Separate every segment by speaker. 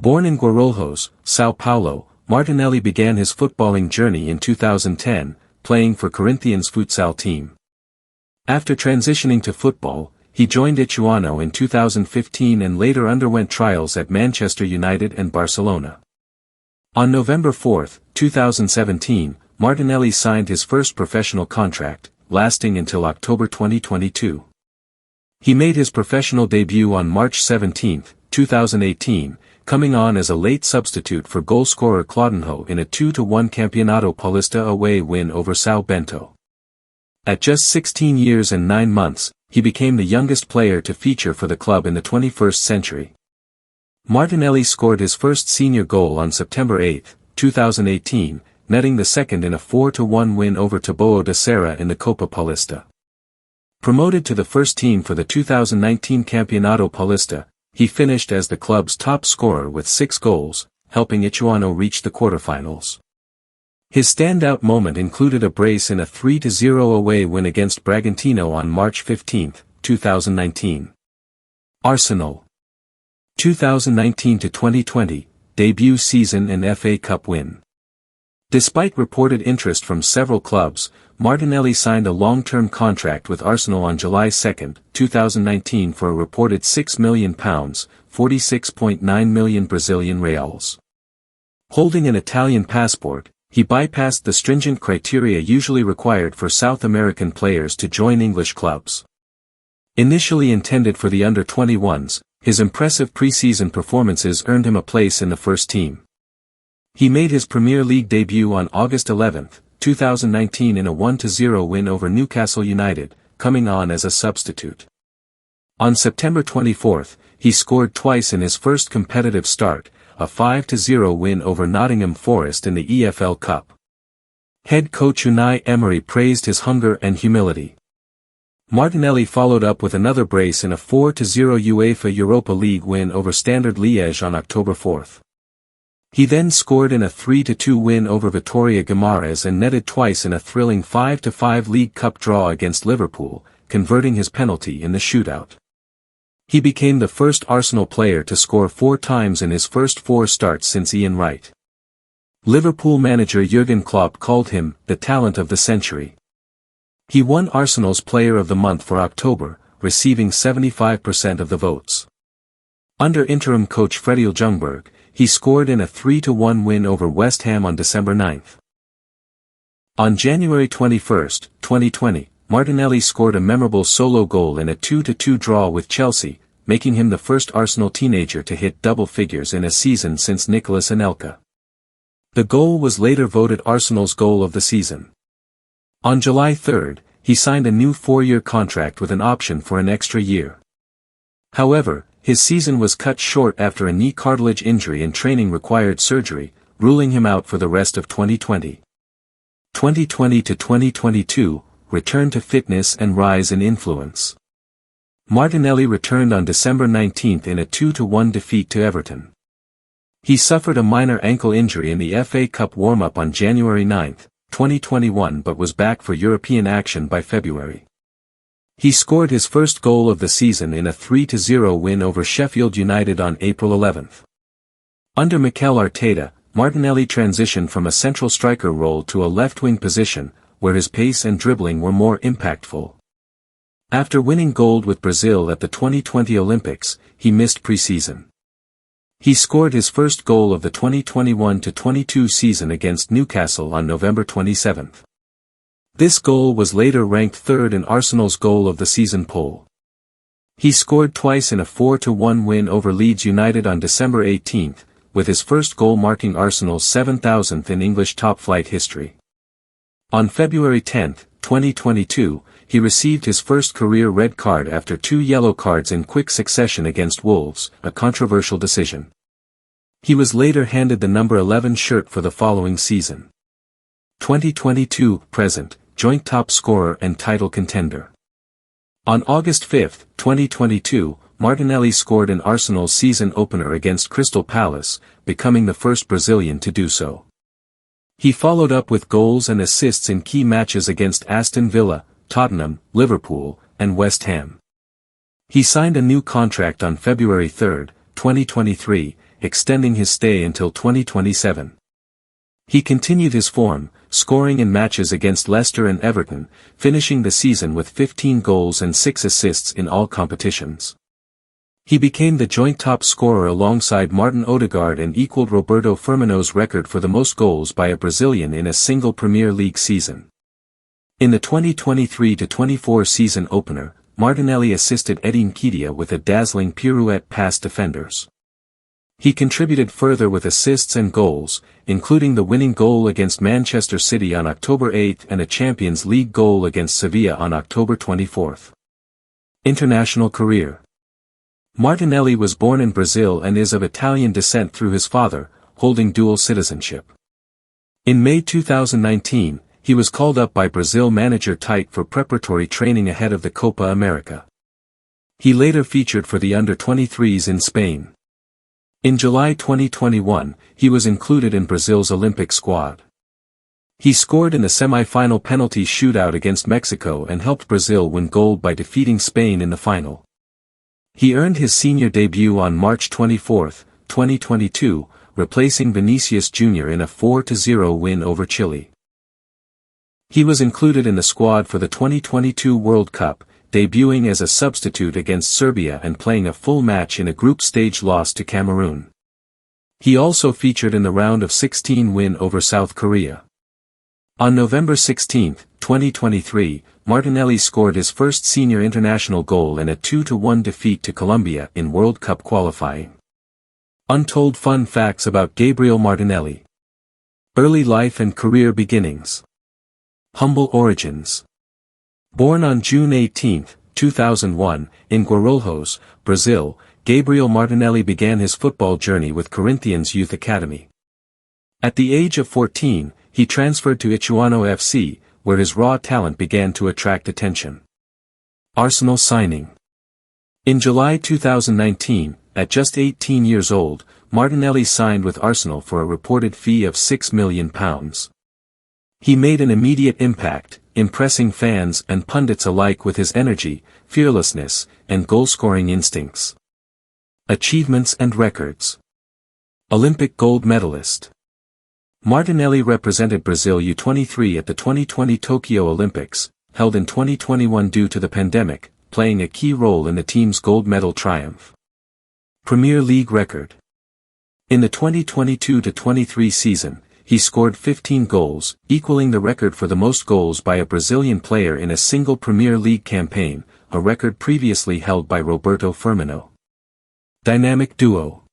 Speaker 1: Born in Guarulhos, São Paulo, Martinelli began his footballing journey in 2010, playing for Corinthians futsal team. After transitioning to football, he joined Ituano in 2015 and later underwent trials at Manchester United and Barcelona. On November 4, 2017, Martinelli signed his first professional contract, lasting until October 2022. He made his professional debut on March 17, 2018, coming on as a late substitute for goalscorer Claudinho in a 2-1 Campeonato Paulista away win over São Bento. At just 16 years and 9 months, he became the youngest player to feature for the club in the 21st century. Martinelli scored his first senior goal on September 8, 2018, netting the second in a 4-1 win over Taboão da Serra in the Copa Paulista. Promoted to the first team for the 2019 Campeonato Paulista, he finished as the club's top scorer with 6 goals, helping Ituano reach the quarterfinals. His standout moment included a brace in a 3-0 away win against Bragantino on March 15, 2019. Arsenal 2019-2020, debut season and FA Cup win. Despite reported interest from several clubs, Martinelli signed a long-term contract with Arsenal on July 2, 2019 for a reported £6 million, 46.9 million Brazilian reals. Holding an Italian passport, he bypassed the stringent criteria usually required for South American players to join English clubs. Initially intended for the under-21s, his impressive pre-season performances earned him a place in the first team. He made his Premier League debut on August 11, 2019 in a 1-0 win over Newcastle United, coming on as a substitute. On September 24, he scored twice in his first competitive start, a 5-0 win over Nottingham Forest in the EFL Cup. Head coach Unai Emery praised his hunger and humility. Martinelli followed up with another brace in a 4-0 UEFA Europa League win over Standard Liège on October 4. He then scored in a 3-2 win over Vitória Guimarães and netted twice in a thrilling 5-5 League Cup draw against Liverpool, converting his penalty in the shootout. He became the first Arsenal player to score 4 times in his first 4 starts since Ian Wright. Liverpool manager Jurgen Klopp called him the talent of the century. He won Arsenal's Player of the Month for October, receiving 75% of the votes. Under interim coach Freddy Ljungberg, he scored in a 3-1 win over West Ham on December 9. On January 21, 2020, Martinelli scored a memorable solo goal in a 2-2 draw with Chelsea, making him the first Arsenal teenager to hit double figures in a season since Nicolas Anelka. The goal was later voted Arsenal's goal of the season. On July 3, he signed a new 4-year contract with an option for an extra year. However, his season was cut short after a knee cartilage injury and training required surgery, ruling him out for the rest of 2020. 2020-2022, return to fitness and rise in influence. Martinelli returned on December 19 in a 2-1 defeat to Everton. He suffered a minor ankle injury in the FA Cup warm-up on January 9, 2021 but was back for European action by February. He scored his first goal of the season in a 3-0 win over Sheffield United on April 11. Under Mikel Arteta, Martinelli transitioned from a central striker role to a left-wing position, where his pace and dribbling were more impactful. After winning gold with Brazil at the 2020 Olympics, he missed pre-season. He scored his first goal of the 2021-22 season against Newcastle on November 27. This goal was later ranked 3rd in Arsenal's goal of the season poll. He scored twice in a 4-1 win over Leeds United on December 18, with his first goal marking Arsenal's 7,000th in English top-flight history. On February 10, 2022, he received his first career red card after 2 yellow cards in quick succession against Wolves, a controversial decision. He was later handed the number 11 shirt for the following season. 2022-present, joint top scorer and title contender. On August 5, 2022, Martinelli scored in Arsenal's season opener against Crystal Palace, becoming the first Brazilian to do so. He followed up with goals and assists in key matches against Aston Villa, Tottenham, Liverpool, and West Ham. He signed a new contract on February 3, 2023, extending his stay until 2027. He continued his form, scoring in matches against Leicester and Everton, finishing the season with 15 goals and 6 assists in all competitions. He became the joint top scorer alongside Martin Odegaard and equaled Roberto Firmino's record for the most goals by a Brazilian in a single Premier League season. In the 2023-24 season opener, Martinelli assisted Eddie Nketiah with a dazzling pirouette past defenders. He contributed further with assists and goals, including the winning goal against Manchester City on October 8 and a Champions League goal against Sevilla on October 24. International career. Martinelli was born in Brazil and is of Italian descent through his father, holding dual citizenship. In May 2019, he was called up by Brazil manager Tite for preparatory training ahead of the Copa America. He later featured for the under-23s in Spain. In July 2021, he was included in Brazil's Olympic squad. He scored in the semi-final penalty shootout against Mexico and helped Brazil win gold by defeating Spain in the final. He earned his senior debut on March 24, 2022, replacing Vinicius Jr. in a 4-0 win over Chile. He was included in the squad for the 2022 World Cup, debuting as a substitute against Serbia and playing a full match in a group stage loss to Cameroon. He also featured in the round of 16 win over South Korea. On November 16, 2023, Martinelli scored his first senior international goal in a 2-1 defeat to Colombia in World Cup qualifying. Untold fun facts about Gabriel Martinelli. Early life and career beginnings. Humble origins. Born on June 18, 2001, in Guarulhos, Brazil, Gabriel Martinelli began his football journey with Corinthians Youth Academy. At the age of 14, he transferred to Ituano FC, where his raw talent began to attract attention. Arsenal signing. In July 2019, at just 18 years old, Martinelli signed with Arsenal for a reported fee of £6 million. He made an immediate impact, impressing fans and pundits alike with his energy, fearlessness, and goal-scoring instincts. Achievements and records. Olympic gold medalist. Martinelli represented Brazil U23 at the 2020 Tokyo Olympics, held in 2021 due to the pandemic, playing a key role in the team's gold medal triumph. Premier League record. In the 2022-23 season, he scored 15 goals, equaling the record for the most goals by a Brazilian player in a single Premier League campaign, a record previously held by Roberto Firmino. Dynamic duo.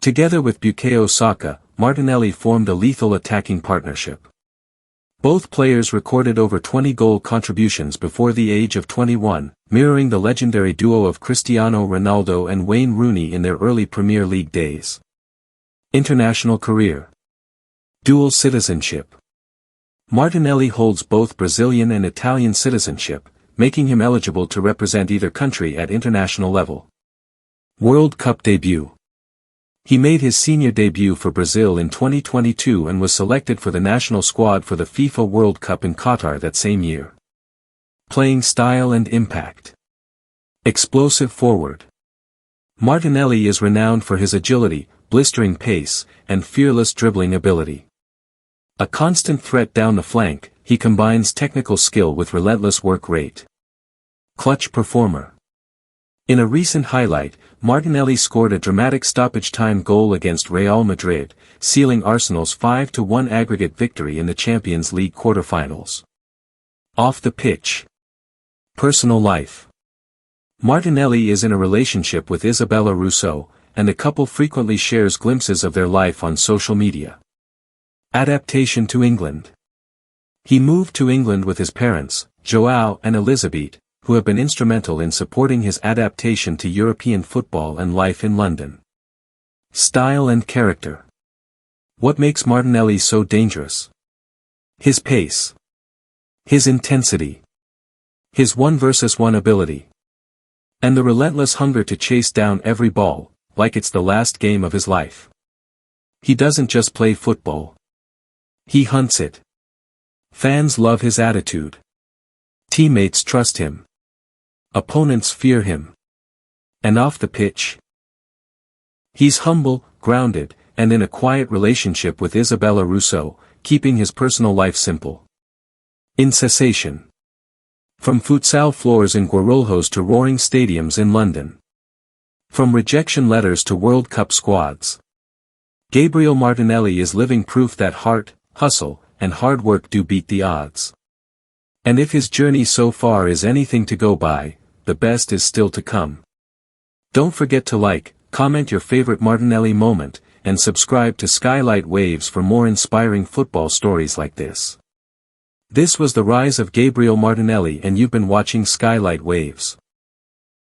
Speaker 1: Together with Bukayo Saka, Martinelli formed a lethal attacking partnership. Both players recorded over 20 goal contributions before the age of 21, mirroring the legendary duo of Cristiano Ronaldo and Wayne Rooney in their early Premier League days. International career. Dual citizenship. Martinelli holds both Brazilian and Italian citizenship, making him eligible to represent either country at international level. World Cup debut. He made his senior debut for Brazil in 2022 and was selected for the national squad for the FIFA World Cup in Qatar that same year. Playing style and impact. Explosive forward. Martinelli is renowned for his agility, blistering pace, and fearless dribbling ability. A constant threat down the flank, he combines technical skill with relentless work rate. Clutch performer. In a recent highlight, Martinelli scored a dramatic stoppage-time goal against Real Madrid, sealing Arsenal's 5-1 aggregate victory in the Champions League quarter-finals. Off the pitch. Personal life. Martinelli is in a relationship with Isabella Rousseau, and the couple frequently shares glimpses of their life on social media. Adaptation to England. He moved to England with his parents, Joao and Elizabeth, who have been instrumental in supporting his adaptation to European football and life in London. Style and character. What makes Martinelli so dangerous? His pace. His intensity. His 1-versus-1 ability. And the relentless hunger to chase down every ball, like it's the last game of his life. He doesn't just play football. He hunts it. Fans love his attitude. Teammates trust him. Opponents fear him. And off the pitch, he's humble, grounded, and in a quiet relationship with Isabella Rousseau, keeping his personal life simple. In cessation. From futsal floors in Guarulhos to roaring stadiums in London. From rejection letters to World Cup squads. Gabriel Martinelli is living proof that heart, hustle, and hard work do beat the odds. And if his journey so far is anything to go by, the best is still to come. Don't forget to like, comment your favorite Martinelli moment, and subscribe to Skylight Waves for more inspiring football stories like this. This was the rise of Gabriel Martinelli, and you've been watching Skylight Waves.